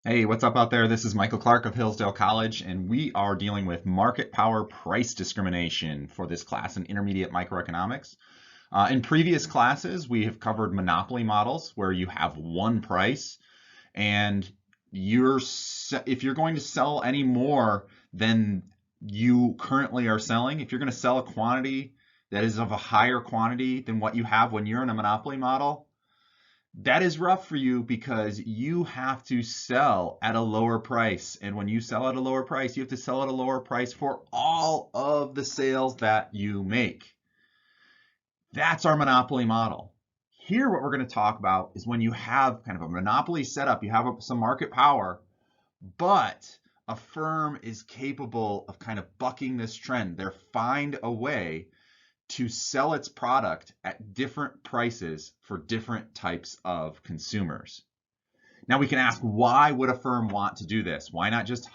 Hey, what's up out there? This is Michael Clark of Hillsdale College, and we are dealing with market power price discrimination for this class in intermediate microeconomics. In previous classes, we have covered monopoly models where you have one price, and if you're going to sell any more than you currently are selling, if you're going to sell a quantity that is of a higher quantity than what you have when you're in a monopoly model, that is rough for you because you have to sell at a lower price. And when you sell at a lower price, you have to sell at a lower price for all of the sales that you make. That's our monopoly model. Here, what we're going to talk about is when you have kind of a monopoly setup, you have some market power, but a firm is capable of kind of bucking this trend. They find a way to sell its product at different prices for different types of consumers. Now we can ask, why would a firm want to do this? Why not just,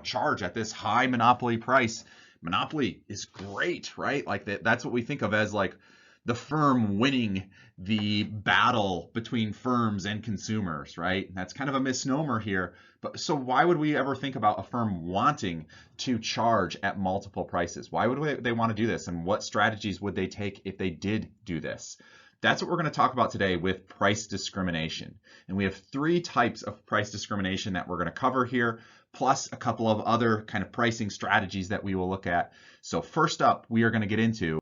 charge at this high monopoly price? Monopoly is great, right? Like that's what we think of as like the firm winning the battle between firms and consumers, right? That's kind of a misnomer here. But so why would we ever think about a firm wanting to charge at multiple prices? Why would they want to do this? And what strategies would they take if they did do this? That's what we're going to talk about today with price discrimination. And we have three types of price discrimination that we're going to cover here, plus a couple of other kind of pricing strategies that we will look at. So first up, we are going to get into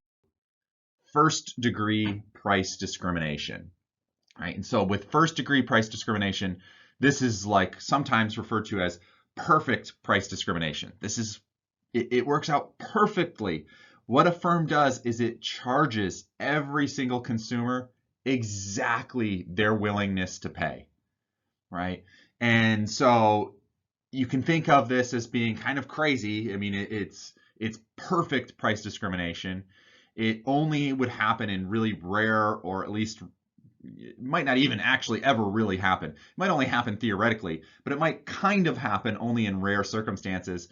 first degree price discrimination, right? And so with first degree price discrimination, this is like sometimes referred to as perfect price discrimination. It works out perfectly. What a firm does is it charges every single consumer exactly their willingness to pay, right? And so you can think of this as being kind of crazy. I mean, it's perfect price discrimination. It only would happen in really rare, or at least it might not even actually ever really happen. It might only happen theoretically, but it might kind of happen only in rare circumstances.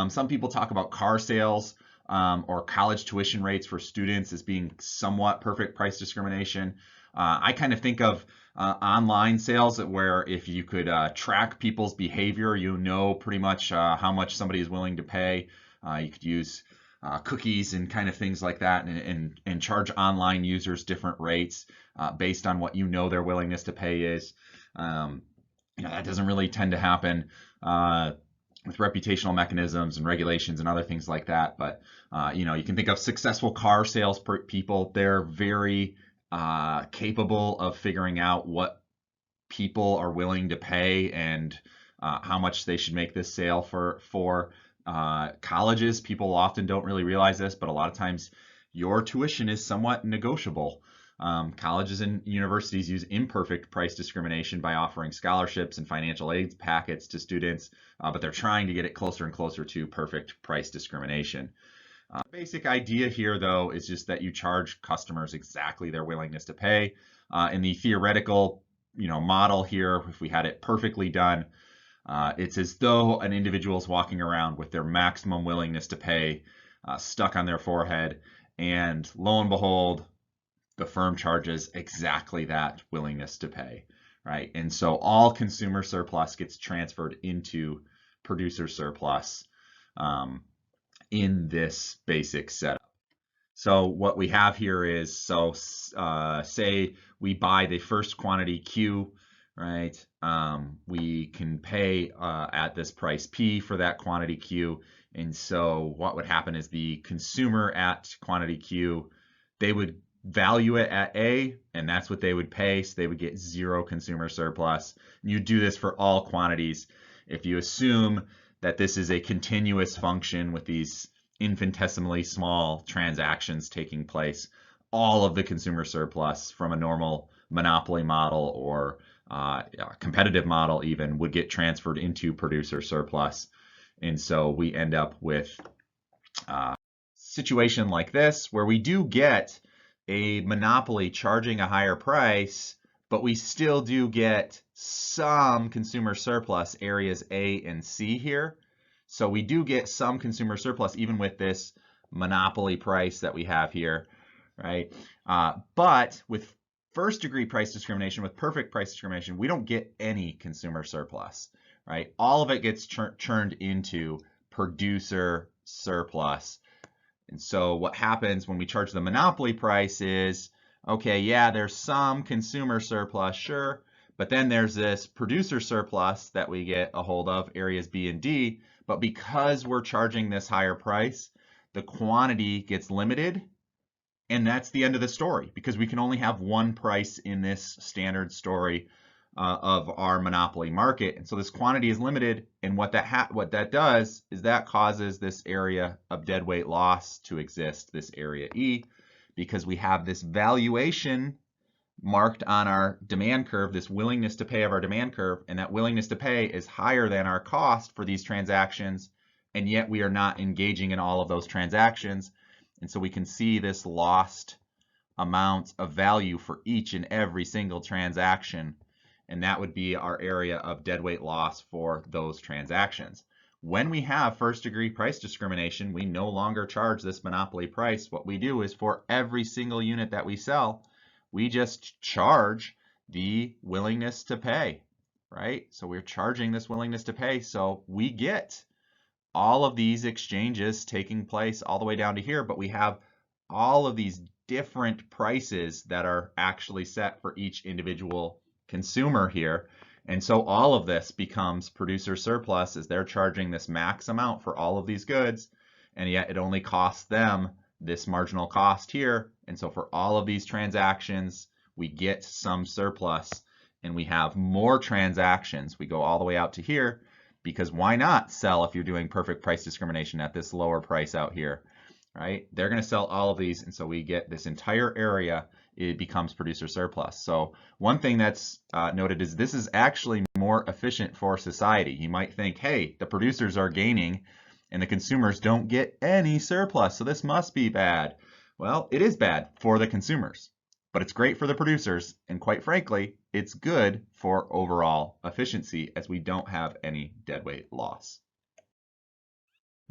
Some people talk about car sales or college tuition rates for students as being somewhat perfect price discrimination. I kind of think of online sales where if you could track people's behavior, you know pretty much how much somebody is willing to pay. You could use cookies and kind of things like that, and charge online users different rates based on what you know their willingness to pay is. That doesn't really tend to happen with reputational mechanisms and regulations and other things like that. But you can think of successful car sales people. They're very capable of figuring out what people are willing to pay and how much they should make this sale for. Colleges, people often don't really realize this, but a lot of times your tuition is somewhat negotiable. Colleges and universities use imperfect price discrimination by offering scholarships and financial aid packets to students, but they're trying to get it closer and closer to perfect price discrimination. Basic idea here, though, is just that you charge customers exactly their willingness to pay. In the theoretical, model here, if we had it perfectly done, it's as though an individual is walking around with their maximum willingness to pay stuck on their forehead, and lo and behold, the firm charges exactly that willingness to pay, right? And so all consumer surplus gets transferred into producer surplus in this basic setup. So what we have here is, say we buy the first quantity Q, right? We can pay at this price P for that quantity Q. And so what would happen is the consumer at quantity Q, they would value it at A, and that's what they would pay. So they would get zero consumer surplus. And you do this for all quantities. If you assume that this is a continuous function with these infinitesimally small transactions taking place, all of the consumer surplus from a normal monopoly model or competitive model even would get transferred into producer surplus. And so we end up with a situation like this where we do get a monopoly charging a higher price, but we still do get some consumer surplus, areas A and C here. So we do get some consumer surplus even with this monopoly price that we have here, right? But with first degree price discrimination, with perfect price discrimination, we don't get any consumer surplus, right? All of it gets churned into producer surplus. And so what happens when we charge the monopoly price is, okay, yeah, there's some consumer surplus, sure, but then there's this producer surplus that we get a hold of, areas B and D, but because we're charging this higher price, the quantity gets limited, and that's the end of the story, because we can only have one price in this standard story of our monopoly market. And so this quantity is limited, and what that does is that causes this area of deadweight loss to exist, this area E, because we have this valuation marked on our demand curve, this willingness to pay of our demand curve, and that willingness to pay is higher than our cost for these transactions, and yet we are not engaging in all of those transactions. And so we can see this lost amount of value for each and every single transaction, and that would be our area of deadweight loss for those transactions. When we have first degree price discrimination, we no longer charge this monopoly price. What we do is for every single unit that we sell, we just charge the willingness to pay, right? So we're charging this willingness to pay. So we get all of these exchanges taking place all the way down to here, but we have all of these different prices that are actually set for each individual consumer here. And so all of this becomes producer surplus, as they're charging this max amount for all of these goods, and yet it only costs them this marginal cost here. And so for all of these transactions, we get some surplus, and we have more transactions. We go all the way out to here, because why not sell if you're doing perfect price discrimination at this lower price out here, right? They're going to sell all of these, and so we get this entire area. It becomes producer surplus. So one thing that's noted is this is actually more efficient for society. You might think, hey, the producers are gaining and the consumers don't get any surplus, so this must be bad. Well, it is bad for the consumers, but it's great for the producers, and quite frankly, it's good for overall efficiency, as we don't have any deadweight loss.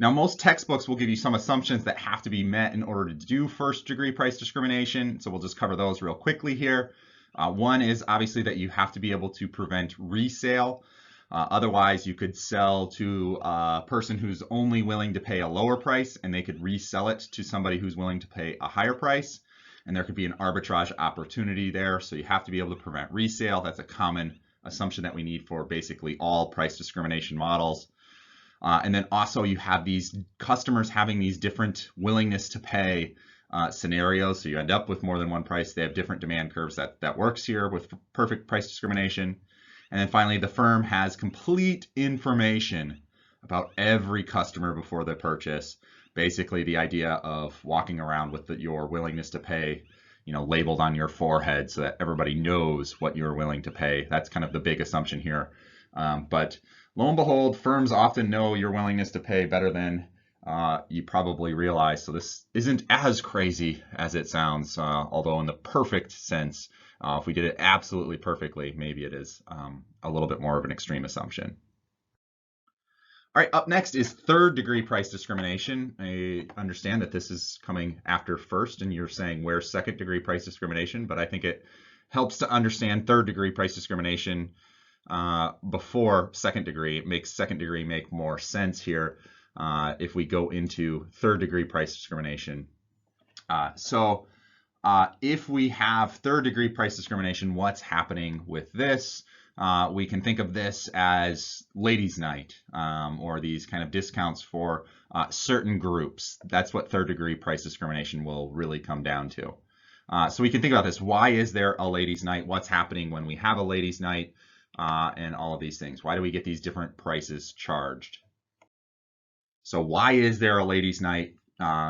Now, most textbooks will give you some assumptions that have to be met in order to do first degree price discrimination, so we'll just cover those real quickly here. One is obviously that you have to be able to prevent resale. Otherwise, you could sell to a person who's only willing to pay a lower price, and they could resell it to somebody who's willing to pay a higher price, and there could be an arbitrage opportunity there. So you have to be able to prevent resale. That's a common assumption that we need for basically all price discrimination models. And then also you have these customers having these different willingness to pay scenarios. So you end up with more than one price. They have different demand curves. That works here with perfect price discrimination. And then finally, the firm has complete information about every customer before the purchase. Basically the idea of walking around with your willingness to pay, labeled on your forehead so that everybody knows what you're willing to pay. That's kind of the big assumption here. But lo and behold, firms often know your willingness to pay better than you probably realize. So this isn't as crazy as it sounds, although in the perfect sense, if we did it absolutely perfectly, maybe it is a little bit more of an extreme assumption. All right, up next is third degree price discrimination. I understand that this is coming after first, and you're saying where's second degree price discrimination, but I think it helps to understand third degree price discrimination before second degree. It makes second degree make more sense here if we go into third degree price discrimination. If we have third degree price discrimination, what's happening with this? We can think of this as ladies' night or these kind of discounts for certain groups. That's what third degree price discrimination will really come down to. So we can think about this. Why is there a ladies' night? What's happening when we have a ladies' night? And all of these things. Why do we get these different prices charged? So why is there a ladies' night?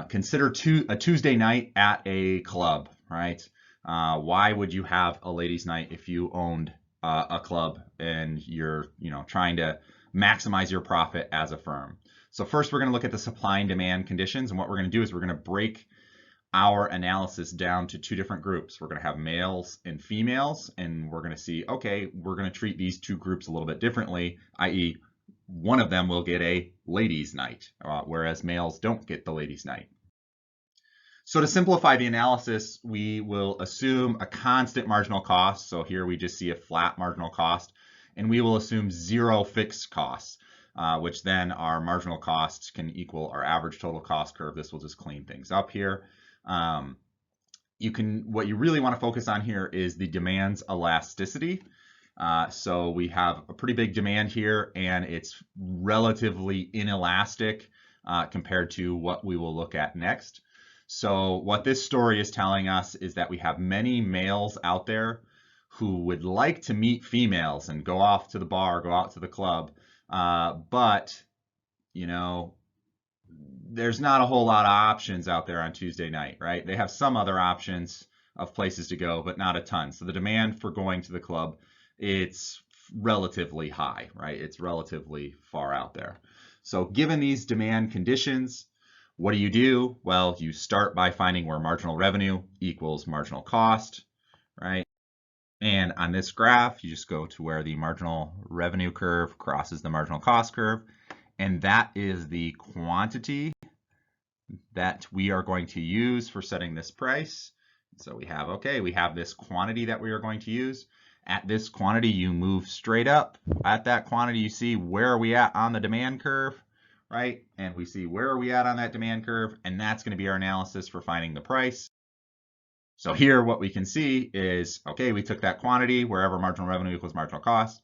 Consider a Tuesday night at a club, right? Why would you have a ladies' night if you owned a club and you're trying to maximize your profit as a firm? So first we're going to look at the supply and demand conditions, and what we're going to do is we're going to break our analysis down to two different groups. We're going to have males and females, and we're going to see, okay, we're going to treat these two groups a little bit differently, i.e. one of them will get a ladies' night, whereas males don't get the ladies' night. So to simplify the analysis, we will assume a constant marginal cost. So here we just see a flat marginal cost, and we will assume 0 fixed costs, which then our marginal costs can equal our average total cost curve. This will just clean things up here. What you really want to focus on here is the demand's elasticity. So we have a pretty big demand here, and it's relatively inelastic compared to what we will look at next. So what this story is telling us is that we have many males out there who would like to meet females and go off to the bar, go out to the club, but you know, there's not a whole lot of options out there on Tuesday night, right? They have some other options of places to go, but not a ton. So the demand for going to the club, it's relatively high, right? It's relatively far out there. So given these demand conditions, what do? Well, you start by finding where marginal revenue equals marginal cost, right? And on this graph, you just go to where the marginal revenue curve crosses the marginal cost curve, and that is the quantity that we are going to use for setting this price. So we have this quantity that we are going to use. At this quantity, you move straight up. At that quantity, you see where are we at on the demand curve, right? And we see where are we at on that demand curve, and that's going to be our analysis for finding the price. So here what we can see is, okay, we took that quantity wherever marginal revenue equals marginal cost,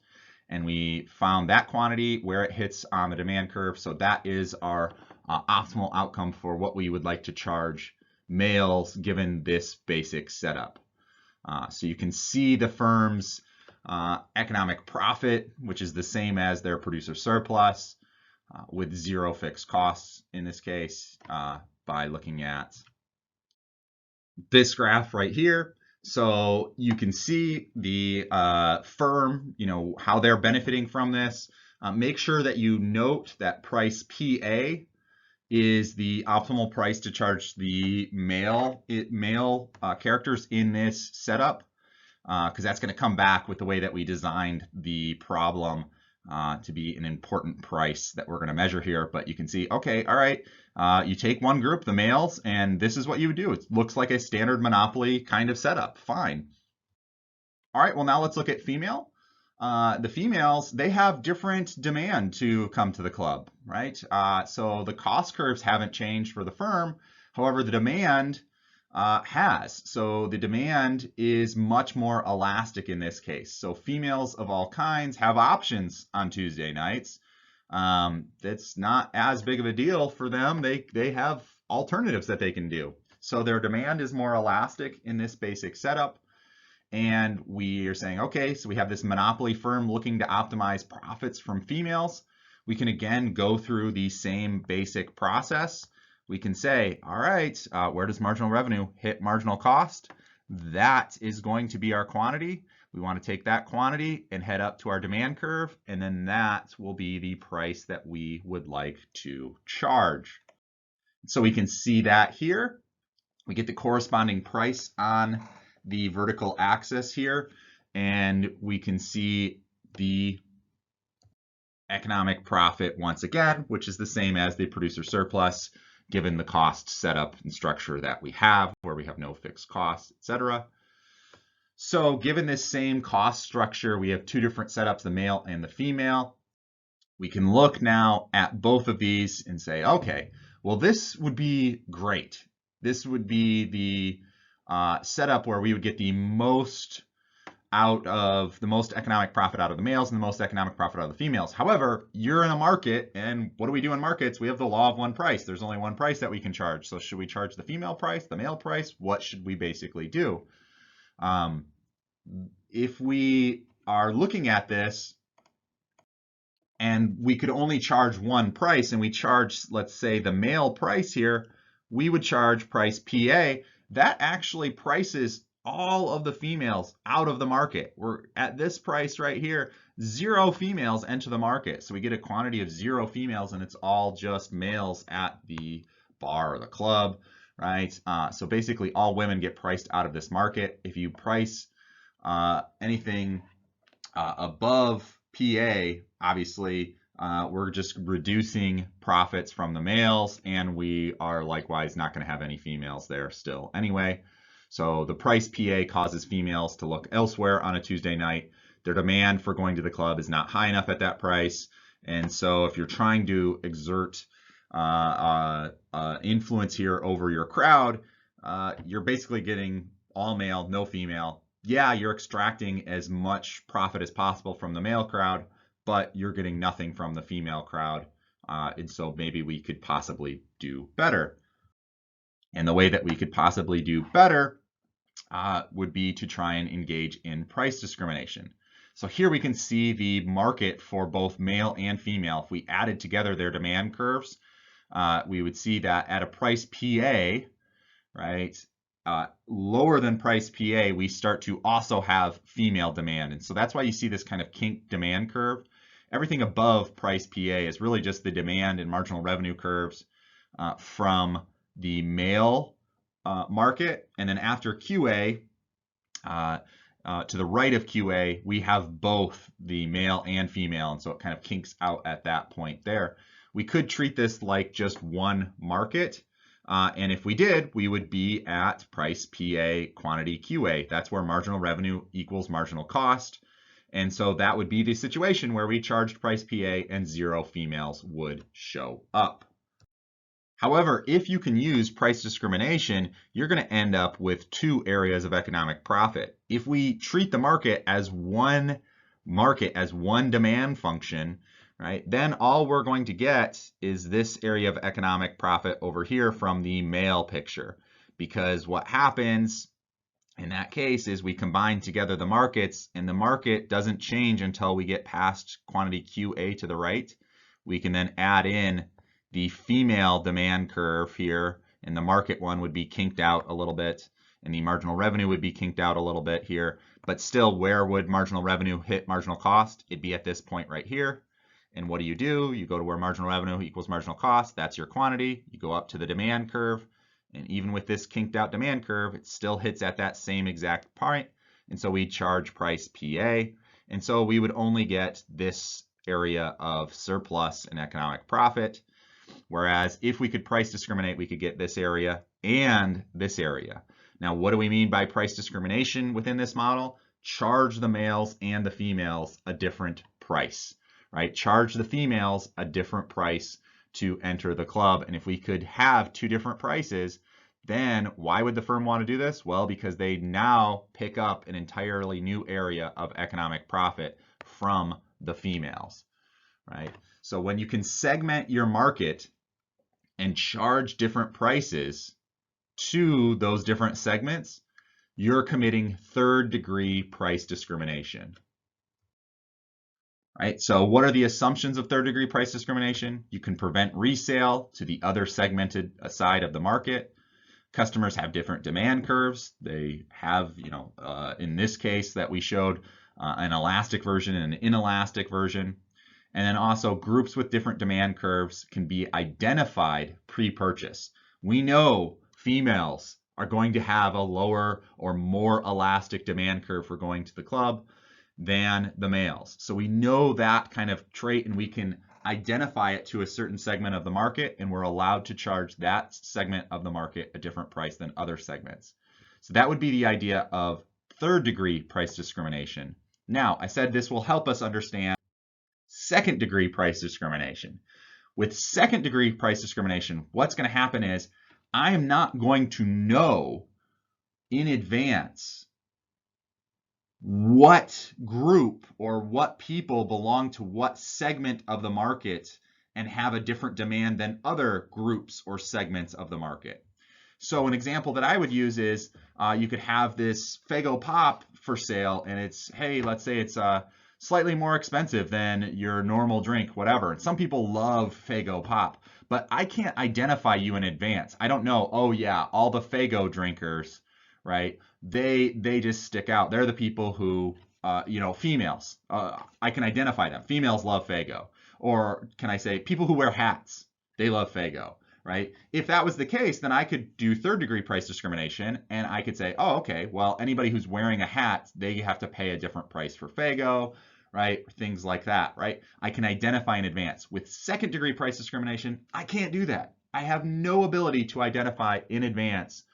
and we found that quantity where it hits on the demand curve. So that is our optimal outcome for what we would like to charge males given this basic setup. So you can see the firm's economic profit, which is the same as their producer surplus, with 0 fixed costs in this case, by looking at this graph right here. So you can see the firm, how they're benefiting from this. Make sure that you note that price PA is the optimal price to charge the male characters in this setup, because that's going to come back with the way that we designed the problem to be an important price that we're going to measure here. But you can see, okay, all right, you take one group, the males, and this is what you would do. It looks like a standard monopoly kind of setup. Fine. All right, well, now let's look at female. The females, they have different demand to come to the club, right? So the cost curves haven't changed for the firm. However, the demand has. So the demand is much more elastic in this case. So females of all kinds have options on Tuesday nights. That's not as big of a deal for them. They have alternatives that they can do. So their demand is more elastic in this basic setup. And we are saying, okay, so we have this monopoly firm looking to optimize profits from females. We can again go through the same basic process. We can say, all right, where does marginal revenue hit marginal cost? That is going to be our quantity. We want to take that quantity and head up to our demand curve, and then that will be the price that we would like to charge. So we can see that here. We get the corresponding price on the vertical axis here, and we can see the economic profit once again, which is the same as the producer surplus, given the cost setup and structure that we have, where we have no fixed costs, etc. So given this same cost structure, we have two different setups, the male and the female. We can look now at both of these and say, okay, well, this would be great. This would be the setup where we would get the most economic profit out of the males and the most economic profit out of the females. However, you're in a market, and what do we do in markets? We have the law of one price. There's only one price that we can charge. So should we charge the female price, the male price? What should we basically do? If we are looking at this and we could only charge one price, and we charge, let's say, the male price here, we would charge price PA. That actually prices all of the females out of the market. We're at this price right here, 0 females enter the market. So we get a quantity of 0 females, and it's all just males at the bar or the club, right? So basically all women get priced out of this market. If you price anything above PA, obviously we're just reducing profits from the males, and we are likewise not going to have any females there still anyway. So the price PA causes females to look elsewhere on a Tuesday night. Their demand for going to the club is not high enough at that price. And so if you're trying to exert influence here over your crowd, you're basically getting all male, no female. Yeah, you're extracting as much profit as possible from the male crowd, but you're getting nothing from the female crowd. And so maybe we could possibly do better. And the way that we could possibly do better would be to try and engage in price discrimination. So here we can see the market for both male and female. If we added together their demand curves, we would see that at a price PA, right, lower than price PA, we start to also have female demand. And so that's why you see this kind of kink demand curve. Everything above price PA is really just the demand and marginal revenue curves from the male market. And then after QA, to the right of QA, we have both the male and female, and so it kind of kinks out at that point there. We could treat this like just one market, and if we did, we would be at price PA quantity QA. That's where marginal revenue equals marginal cost, and so that would be the situation where we charged price PA and 0 females would show up. However, if you can use price discrimination, you're going to end up with 2 areas of economic profit. If we treat the market as one demand function, right, then all we're going to get is this area of economic profit over here from the male picture. Because what happens in that case is we combine together the markets, and the market doesn't change until we get past quantity QA to the right. We can then add in the female demand curve here, and the market one would be kinked out a little bit, and the marginal revenue would be kinked out a little bit here. But still, where would marginal revenue hit marginal cost? It'd be at this point right here. And what do? You go to where marginal revenue equals marginal cost. That's your quantity. You go up to the demand curve, and even with this kinked out demand curve, it still hits at that same exact point. And so we charge price PA. And so we would only get this area of surplus and economic profit. Whereas if we could price discriminate, we could get this area and this area. Now, what do we mean by price discrimination within this model? Charge the males and the females a different price, right? Charge the females a different price to enter the club. And if we could have 2 different prices, then why would the firm want to do this? Well, because they now pick up an entirely new area of economic profit from the females, right? So when you can segment your market and charge different prices to those different segments, you're committing 3rd-degree price discrimination. Right? So what are the assumptions of 3rd-degree price discrimination? You can prevent resale to the other segmented side of the market. Customers have different demand curves. They have, in this case that we showed, an elastic version and an inelastic version. And then also groups with different demand curves can be identified pre-purchase. We know females are going to have a lower or more elastic demand curve for going to the club than the males. So we know that kind of trait, and we can identify it to a certain segment of the market, and we're allowed to charge that segment of the market a different price than other segments. So that would be the idea of 3rd-degree price discrimination. Now, I said this will help us understand 2nd-degree price discrimination. With 2nd-degree price discrimination, what's going to happen is I am not going to know in advance what group or what people belong to what segment of the market and have a different demand than other groups or segments of the market. So an example that I would use is you could have this Faygo Pop for sale, and it's, hey, let's say it's slightly more expensive than your normal drink, whatever. And some people love Faygo Pop, but I can't identify you in advance. I don't know, oh yeah, all the Faygo drinkers, right? They just stick out. They're the people who, females. I can identify them. Females love Faygo. Or can I say people who wear hats, they love Faygo, right? If that was the case, then I could do 3rd-degree price discrimination, and I could say, oh, okay, well, anybody who's wearing a hat, they have to pay a different price for Faygo, right? Things like that, right? I can identify in advance. With second degree price discrimination, I can't do that. I have no ability to identify in advance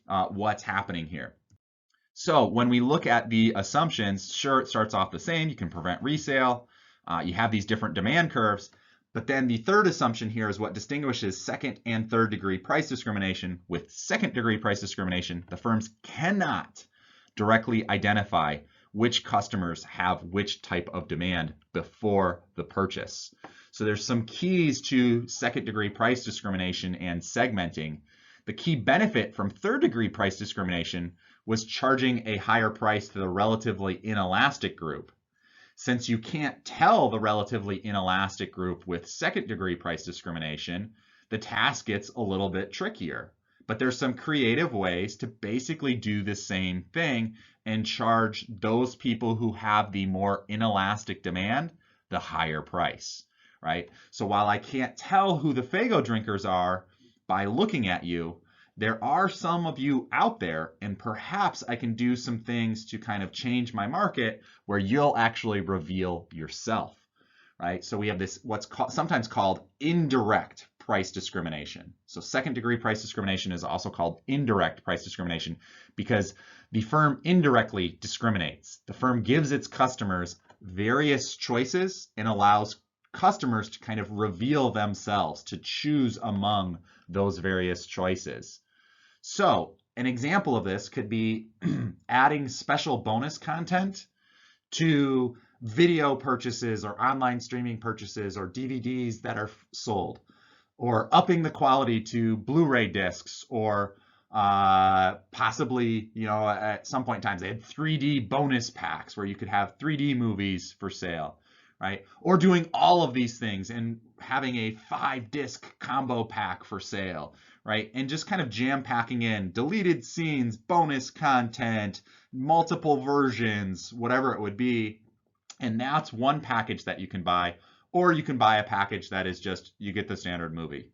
what's happening here. So when we look at the assumptions, sure, it starts off the same. You can prevent resale. You have these different demand curves. But then the third assumption here is what distinguishes second and third degree price discrimination. With second degree price discrimination, the firms cannot directly identify which customers have which type of demand before the purchase. So there's some keys to second degree price discrimination and segmenting. The key benefit from third degree price discrimination was charging a higher price to the relatively inelastic group. Since you can't tell the relatively inelastic group with second degree price discrimination, the task gets a little bit trickier. But there's some creative ways to basically do the same thing and charge those people who have the more inelastic demand the higher price, right? So while I can't tell who the Faygo drinkers are by looking at you, there are some of you out there, and perhaps I can do some things to kind of change my market where you'll actually reveal yourself, right? So we have this what's sometimes called indirect price discrimination. So second degree price discrimination is also called indirect price discrimination because the firm indirectly discriminates. The firm gives its customers various choices and allows customers to kind of reveal themselves, to choose among those various choices. So an example of this could be adding special bonus content to video purchases or online streaming purchases or DVDs that are sold, or upping the quality to Blu-ray discs, or possibly, at some point in time, they had 3D bonus packs where you could have 3D movies for sale, right? Or doing all of these things and having a 5-disc combo pack for sale, right? And just kind of jam-packing in deleted scenes, bonus content, multiple versions, whatever it would be. And that's one package that you can buy. Or you can buy a package that is just, you get the standard movie.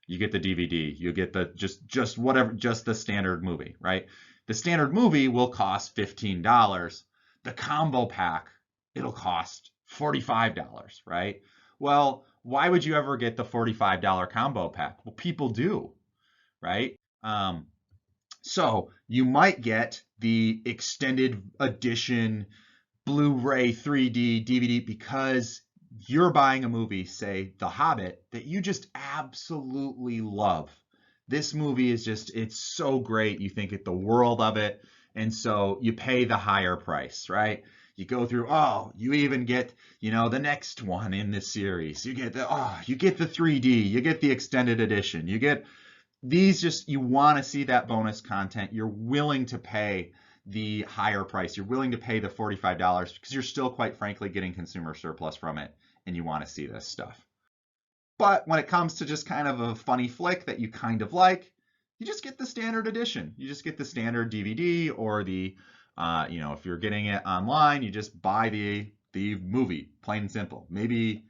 You get the DVD, you get the just whatever, just the standard movie, right? The standard movie will cost $15. The combo pack, it'll cost $45, right? Well, why would you ever get the $45 combo pack? Well, people do, right? So you might get the extended edition Blu-ray 3D DVD because you're buying a movie, say The Hobbit, that you just absolutely love. This movie is just, it's so great. You think the world of it. And so you pay the higher price, right? You go through, you even get, the next one in this series. You get the 3D, you get the extended edition, you get these, you want to see that bonus content. You're willing to pay the higher price. You're willing to pay the $45 because you're still, quite frankly, getting consumer surplus from it, and you want to see this stuff. But when it comes to just kind of a funny flick that you kind of like, you just get the standard edition. You just get the standard DVD, or the, if you're getting it online, you just buy the movie, plain and simple. Maybe,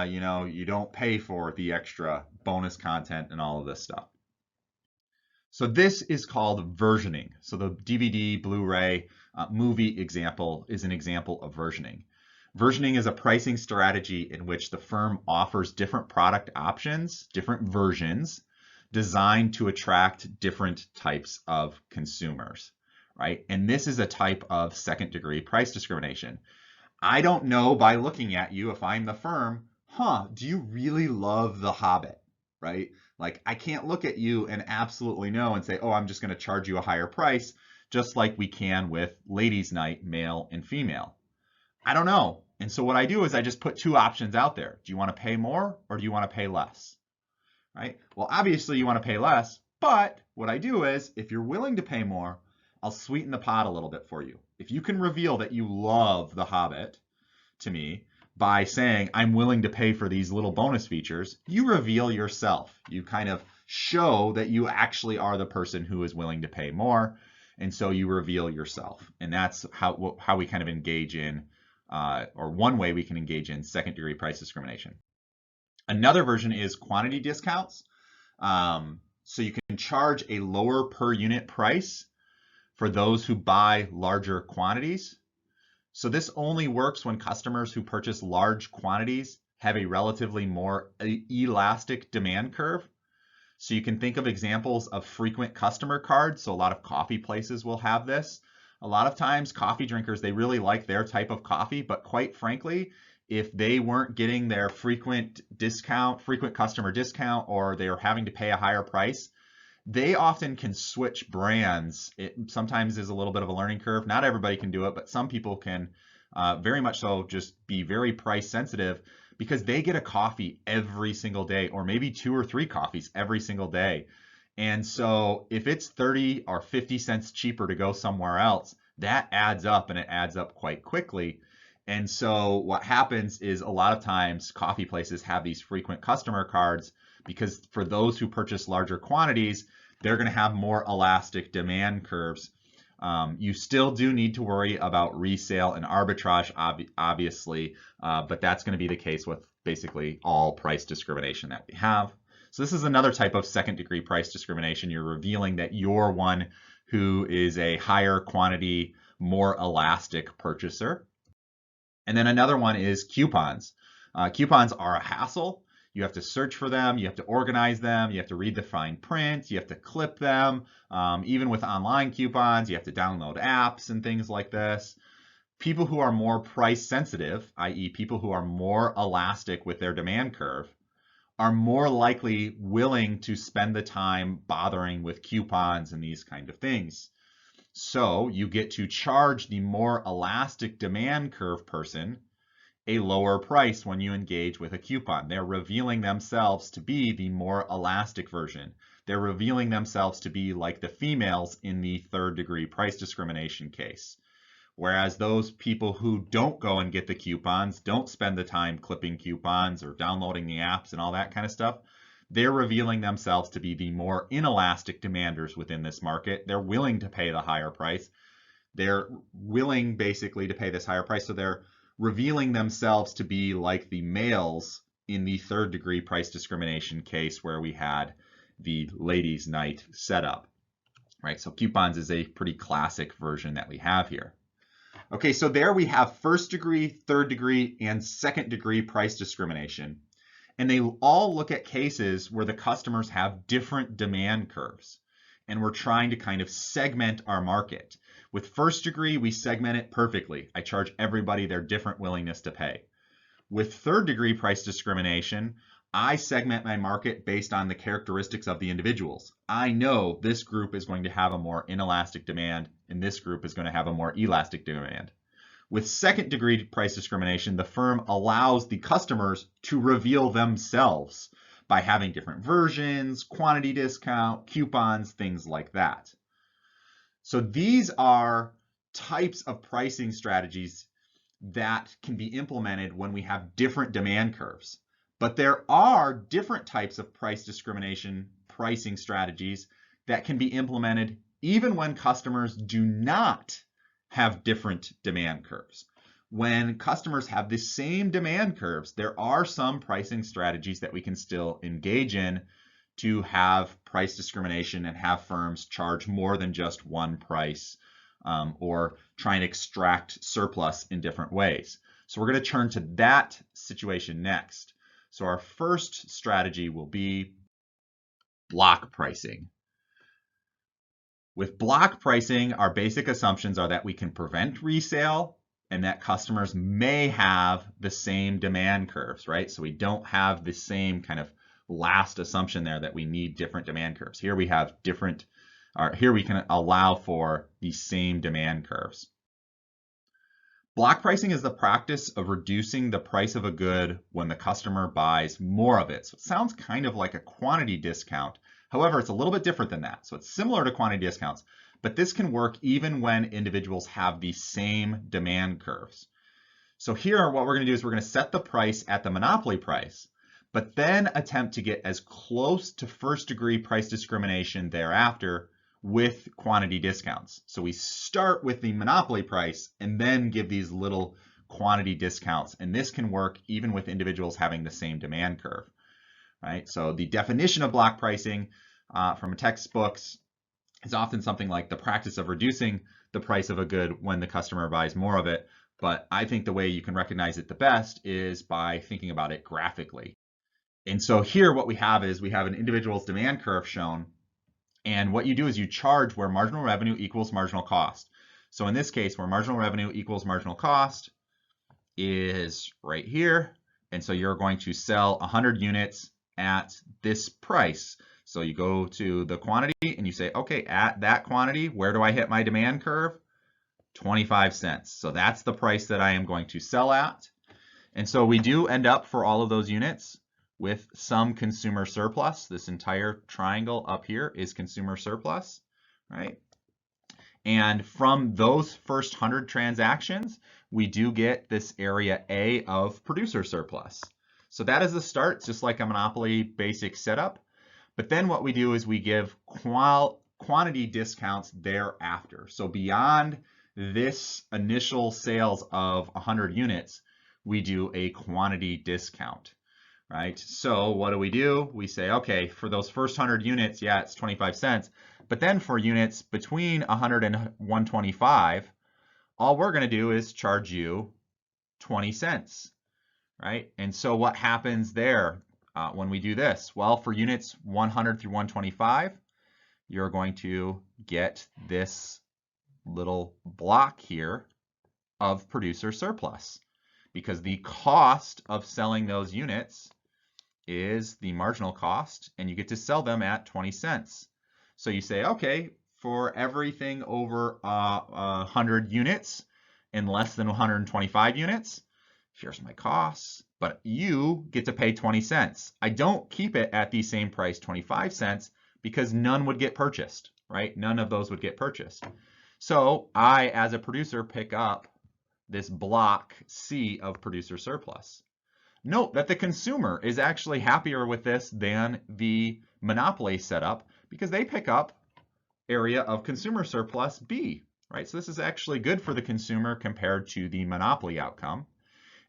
you don't pay for the extra bonus content and all of this stuff. So this is called versioning. So the DVD, Blu-ray, movie example is an example of versioning. Versioning is a pricing strategy in which the firm offers different product options, different versions, designed to attract different types of consumers, right? And this is a type of second degree price discrimination. I don't know by looking at you, if I'm the firm, do you really love The Hobbit, right? Like, I can't look at you and absolutely know and say, I'm just going to charge you a higher price, just like we can with ladies' night, male and female. I don't know. And so what I do is I just put two options out there. Do you want to pay more, or do you want to pay less? Right? Well, obviously you want to pay less, but what I do is, if you're willing to pay more, I'll sweeten the pot a little bit for you. If you can reveal that you love The Hobbit to me by saying, I'm willing to pay for these little bonus features, you reveal yourself. You kind of show that you actually are the person who is willing to pay more. And so you reveal yourself. And that's how we kind of engage in, or one way we can engage in second degree price discrimination. Another version is quantity discounts. So you can charge a lower per unit price for those who buy larger quantities. So this only works when customers who purchase large quantities have a relatively more elastic demand curve. So you can think of examples of frequent customer cards. So a lot of coffee places will have this. A lot of times coffee drinkers, they really like their type of coffee, but quite frankly, if they weren't getting their frequent customer discount, or they are having to pay a higher price, they often can switch brands. It sometimes is a little bit of a learning curve. Not everybody can do it, but some people can very much so just be very price sensitive because they get a coffee every single day, or maybe 2 or 3 coffees every single day. And so if it's 30 or 50 cents cheaper to go somewhere else, that adds up, and it adds up quite quickly. And so what happens is a lot of times coffee places have these frequent customer cards because for those who purchase larger quantities, they're going to have more elastic demand curves. You still do need to worry about resale and arbitrage, obviously, but that's going to be the case with basically all price discrimination that we have. So this is another type of second-degree price discrimination. You're revealing that you're one who is a higher quantity, more elastic purchaser. And then another one is coupons. Coupons are a hassle. You have to search for them, you have to organize them, you have to read the fine print, you have to clip them. Even with online coupons, you have to download apps and things like this. People who are more price sensitive, i.e. people who are more elastic with their demand curve, are more likely willing to spend the time bothering with coupons and these kind of things. So you get to charge the more elastic demand curve person a lower price when you engage with a coupon. They're revealing themselves to be the more elastic version. They're revealing themselves to be like the females in the third-degree price discrimination case. Whereas those people who don't go and get the coupons, don't spend the time clipping coupons or downloading the apps and all that kind of stuff, they're revealing themselves to be the more inelastic demanders within this market. They're willing to pay the higher price. They're willing basically to pay this higher price, so they're revealing themselves to be like the males in the third-degree price discrimination case where we had the ladies' night setup, right? So coupons is a pretty classic version that we have here. Okay, so there we have first-degree, third-degree, and second-degree price discrimination. And they all look at cases where the customers have different demand curves. And we're trying to kind of segment our market. With first degree, we segment it perfectly. I charge everybody their different willingness to pay. With third degree price discrimination, I segment my market based on the characteristics of the individuals. I know this group is going to have a more inelastic demand, and this group is going to have a more elastic demand. With second degree price discrimination, the firm allows the customers to reveal themselves by having different versions, quantity discount, coupons, things like that. So these are types of pricing strategies that can be implemented when we have different demand curves. But there are different types of price discrimination pricing strategies that can be implemented even when customers do not have different demand curves. When customers have the same demand curves, there are some pricing strategies that we can still engage in to have price discrimination and have firms charge more than just one price, or try and extract surplus in different ways. So we're going to turn to that situation next. So our first strategy will be block pricing. With block pricing, our basic assumptions are that we can prevent resale and that customers may have the same demand curves, right? So we don't have the same kind of last assumption there that we need different demand curves. Here we have different, here we can allow for the same demand curves. Block pricing is the practice of reducing the price of a good when the customer buys more of it. So it sounds kind of like a quantity discount. However, it's a little bit different than that. So it's similar to quantity discounts, but this can work even when individuals have the same demand curves. So here, what we're going to do is we're going to set the price at the monopoly price, but then attempt to get as close to first degree price discrimination thereafter with quantity discounts. So we start with the monopoly price and then give these little quantity discounts. And this can work even with individuals having the same demand curve, right? So the definition of block pricing from textbooks is often something like the practice of reducing the price of a good when the customer buys more of it. but I think the way you can recognize it the best is by thinking about it graphically. And so here what we have is we have an individual's demand curve shown, and what you do is you charge where marginal revenue equals marginal cost. So in this case, where marginal revenue equals marginal cost is right here. And so you're going to sell 100 units at this price. So you go to the quantity and you say, okay, at that quantity, where do I hit my demand curve? 25 cents. So that's the price that I am going to sell at. And so we do end up for all of those units with some consumer surplus. This entire triangle up here is consumer surplus, right? And from those first 100 transactions, we do get this area A of producer surplus. So that is the start, just like a monopoly basic setup. But then what we do is we give quantity discounts thereafter. So beyond this initial sales of 100 units, we do a quantity discount, right? So what do? We say, okay, for those first 100 units, yeah, it's 25 cents. But then for units between 100 and 125, all we're going to do is charge you 20 cents, right? And so what happens there when we do this? Well, for units 100 through 125, you're going to get this little block here of producer surplus, because the cost of selling those units is the marginal cost, and you get to sell them at 20 cents. So you say, okay, for everything over 100 units and less than 125 units, here's my costs, but you get to pay 20 cents. I don't keep it at the same price, 25 cents, because none would get purchased, right? None of those would get purchased. So I, as a producer, pick up this block C of producer surplus. Note that the consumer is actually happier with this than the monopoly setup, because they pick up area of consumer surplus B, right? So this is actually good for the consumer compared to the monopoly outcome.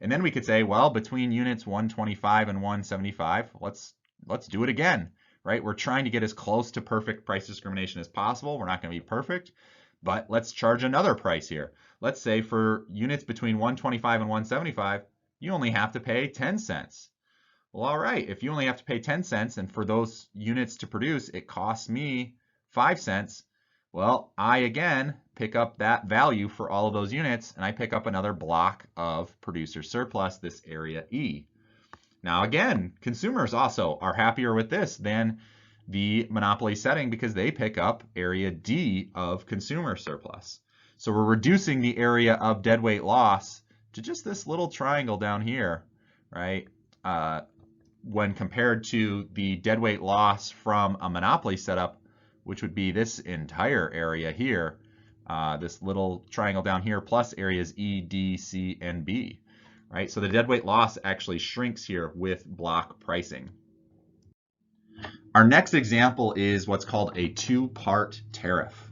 And then we could say, well, between units 125 and 175, let's do it again, right? We're trying to get as close to perfect price discrimination as possible. We're not going to be perfect, but let's charge another price here. Let's say for units between 125 and 175, you only have to pay 10 cents. Well, all right, if you only have to pay 10 cents and for those units to produce, it costs me 5 cents, well, I again pick up that value for all of those units, and I pick up another block of producer surplus, this area E. Now again, consumers also are happier with this than the monopoly setting, because they pick up area D of consumer surplus. So we're reducing the area of deadweight loss to just this little triangle down here, right? When compared to the deadweight loss from a monopoly setup, which would be this entire area here, this little triangle down here, plus areas E, D, C, and B, right? So the deadweight loss actually shrinks here with block pricing. Our next example is what's called a two-part tariff.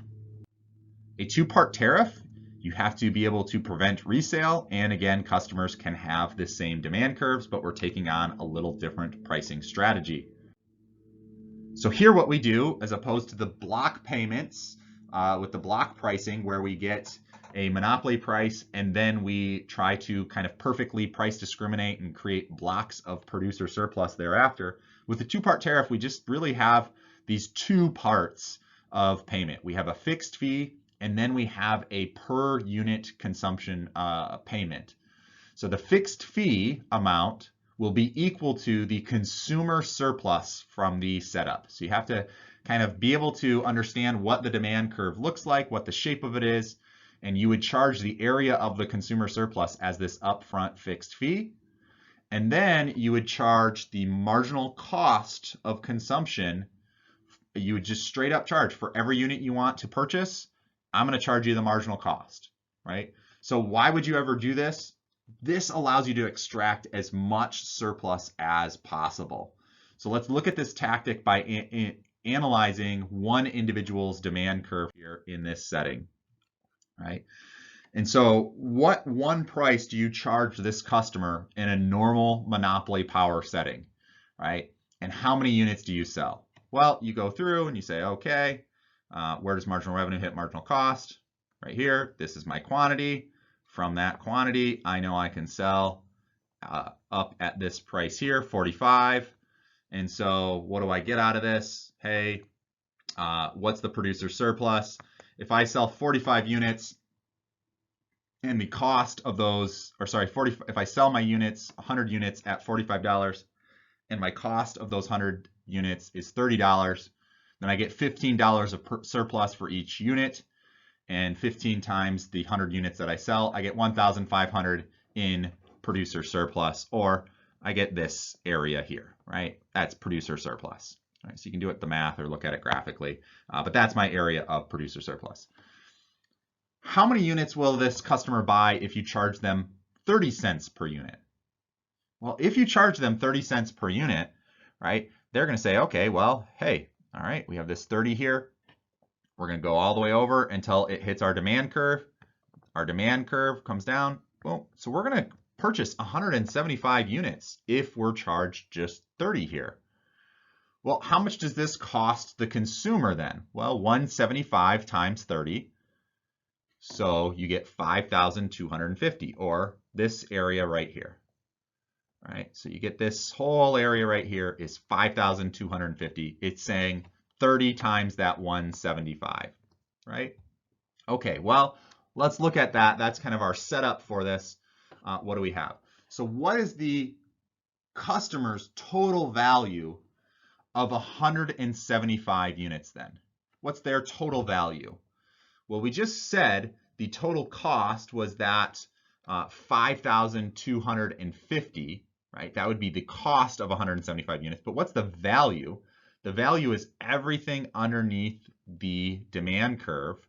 A two-part tariff, you have to be able to prevent resale, and again, customers can have the same demand curves, but we're taking on a little different pricing strategy. So here what we do, as opposed to the block payments with the block pricing where we get a monopoly price and then we try to kind of perfectly price discriminate and create blocks of producer surplus thereafter, with the two-part tariff, we just really have these two parts of payment. We have a fixed fee, and then we have a per unit consumption payment. So the fixed fee amount will be equal to the consumer surplus from the setup. So you have to kind of be able to understand what the demand curve looks like, what the shape of it is, and you would charge the area of the consumer surplus as this upfront fixed fee. And then you would charge the marginal cost of consumption. You would just straight up charge for every unit you want to purchase. I'm going to charge you the marginal cost, right? So why would you ever do this? This allows you to extract as much surplus as possible. So let's look at this tactic by analyzing one individual's demand curve here in this setting, right? And so what one price do you charge this customer in a normal monopoly power setting, right? And how many units do you sell? Well, you go through and you say, okay, where does marginal revenue hit marginal cost? Right here, this is my quantity. from that quantity, I know I can sell up at this price here, 45. And so what do I get out of this? Hey, what's the producer surplus? If I sell 45 units and the cost of those, or sorry, if I sell my units, 100 units at $45 and my cost of those 100 units is $30, then I get $15 of surplus for each unit, and 15 times the 100 units that I sell, I get 1,500 in producer surplus, or I get this area here, right? That's producer surplus. Right, so you can do it the math or look at it graphically, but that's my area of producer surplus. How many units will this customer buy if you charge them 30 cents per unit? Well, if you charge them 30 cents per unit, right, they're going to say, okay, well, hey, all right, we have this 30 here. We're going to go all the way over until it hits our demand curve. Our demand curve comes down. Boom. So we're going to purchase 175 units if we're charged just 30 here. Well, how much does this cost the consumer then? Well, 175 times 30. So you get 5,250, or this area right here. All right, so you get this whole area right here is 5,250. It's saying 30 times that 175, right? Okay, well, let's look at that. That's kind of our setup for this. What do we have? So what is the customer's total value of 175 units then? What's their total value? Well, we just said the total cost was that 5,250, right? That would be the cost of 175 units. But what's the value? The value is everything underneath the demand curve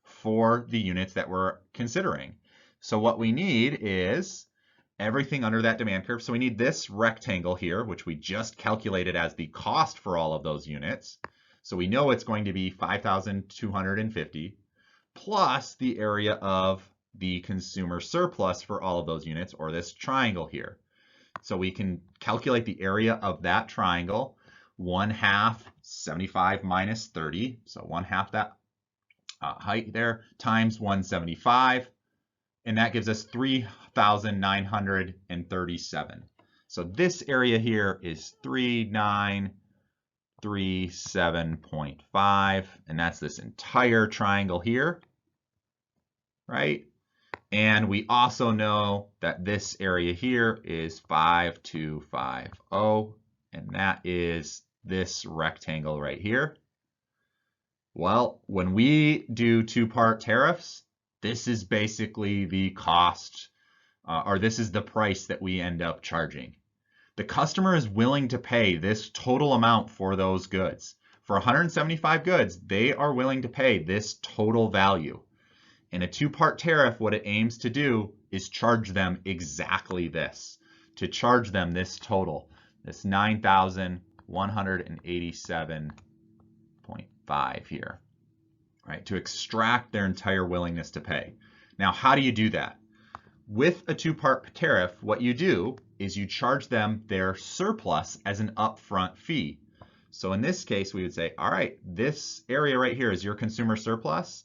for the units that we're considering. So what we need is everything under that demand curve. So we need this rectangle here, which we just calculated as the cost for all of those units. So we know it's going to be 5,250 plus the area of the consumer surplus for all of those units, or this triangle here. So we can calculate the area of that triangle, 1/2 75 minus 30. So 1/2 that height there times 175. And that gives us 3,937. So this area here is 3,937.5, and that's this entire triangle here, right? And we also know that this area here is 5,250, and that is this rectangle right here. Well, when we do two-part tariffs, this is basically the cost, or this is the price that we end up charging. The customer is willing to pay this total amount for those goods. For 175 goods, they are willing to pay this total value. In a two-part tariff, what it aims to do is charge them exactly this, to charge them this total, this 9,187.5 here, right, to extract their entire willingness to pay. Now, how do you do that? With a two-part tariff, what you do is you charge them their surplus as an upfront fee. So in this case, we would say, all right, this area right here is your consumer surplus.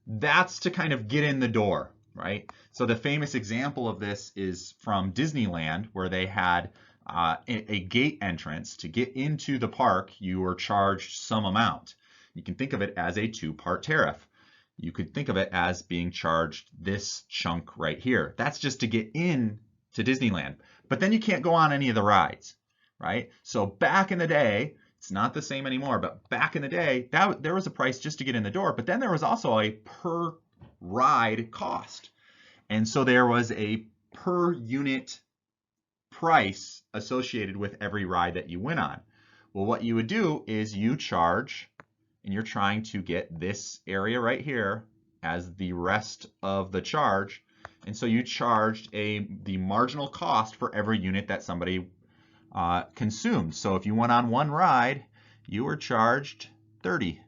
That's to kind of get in the door, right? So the famous example of this is from Disneyland, where they had a gate entrance. To get into the park, you were charged some amount. You can think of it as a two-part tariff. You could think of it as being charged this chunk right here. That's just to get in to Disneyland. But then you can't go on any of the rides, right? So back in the day, it's not the same anymore, but back in the day, there was a price just to get in the door, but then there was also a per ride cost. And so there was a per unit price associated with every ride that you went on. Well, what you would do is you charge, and you're trying to get this area right here as the rest of the charge. And so you charged the marginal cost for every unit that somebody consumed. So if you went on one ride, you were charged 30.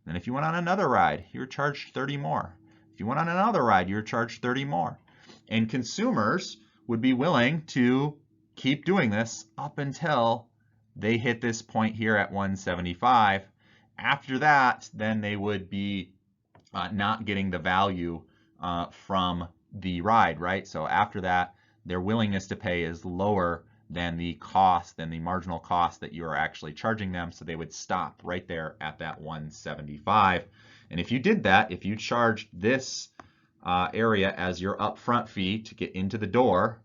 Then if you went on another ride, you were charged 30 more. If you went on another ride, you were charged 30 more. And consumers would be willing to keep doing this up until they hit this point here at 175. After that, then they would be not getting the value from the ride, right? So after that, their willingness to pay is lower than the cost, than the marginal cost that you are actually charging them. So they would stop right there at that 175. And if you did that, if you charged this area as your upfront fee to get into the door,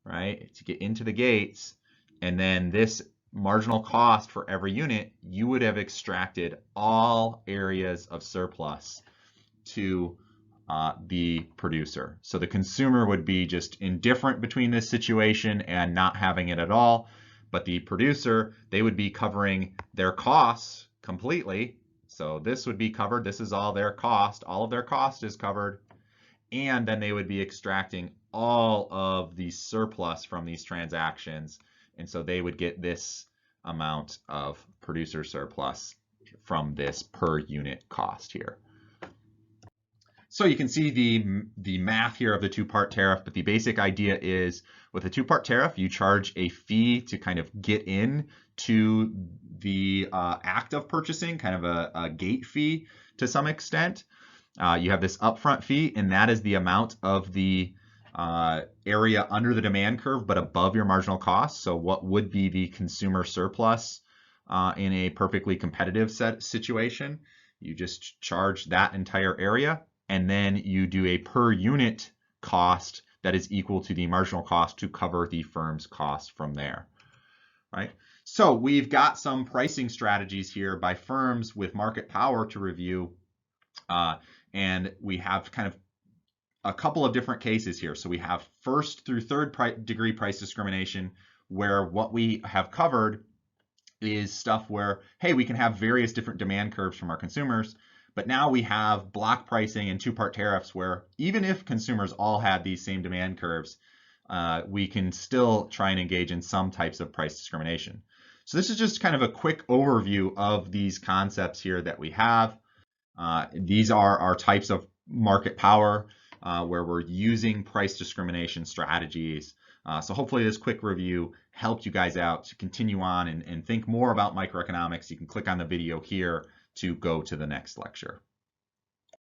right, to get into the gates, and then this marginal cost for every unit, you would have extracted all areas of surplus to the producer. So the consumer would be just indifferent between this situation and not having it at all. But the producer, they would be covering their costs completely. So this would be covered. This is all their cost. All of their cost is covered. And then they would be extracting all of the surplus from these transactions. And so they would get this amount of producer surplus from this per unit cost here. So you can see the math here of the two-part tariff, but the basic idea is with a two-part tariff, you charge a fee to kind of get in to the act of purchasing, kind of a gate fee to some extent. You have this upfront fee, and that is the amount of the area under the demand curve, but above your marginal cost. So what would be the consumer surplus in a perfectly competitive situation? You just charge that entire area, and then you do a per unit cost that is equal to the marginal cost to cover the firm's cost from there, right? So we've got some pricing strategies here by firms with market power to review, and we have kind of a couple of different cases here. So we have first through third degree price discrimination, where what we have covered is stuff where, hey, we can have various different demand curves from our consumers, but now we have block pricing and two-part tariffs where even if consumers all had these same demand curves, we can still try and engage in some types of price discrimination. So this is just kind of a quick overview of these concepts here that we have. These are our types of market power where we're using price discrimination strategies. So hopefully this quick review helped you guys out to continue on and think more about microeconomics. You can click on the video here to go to the next lecture.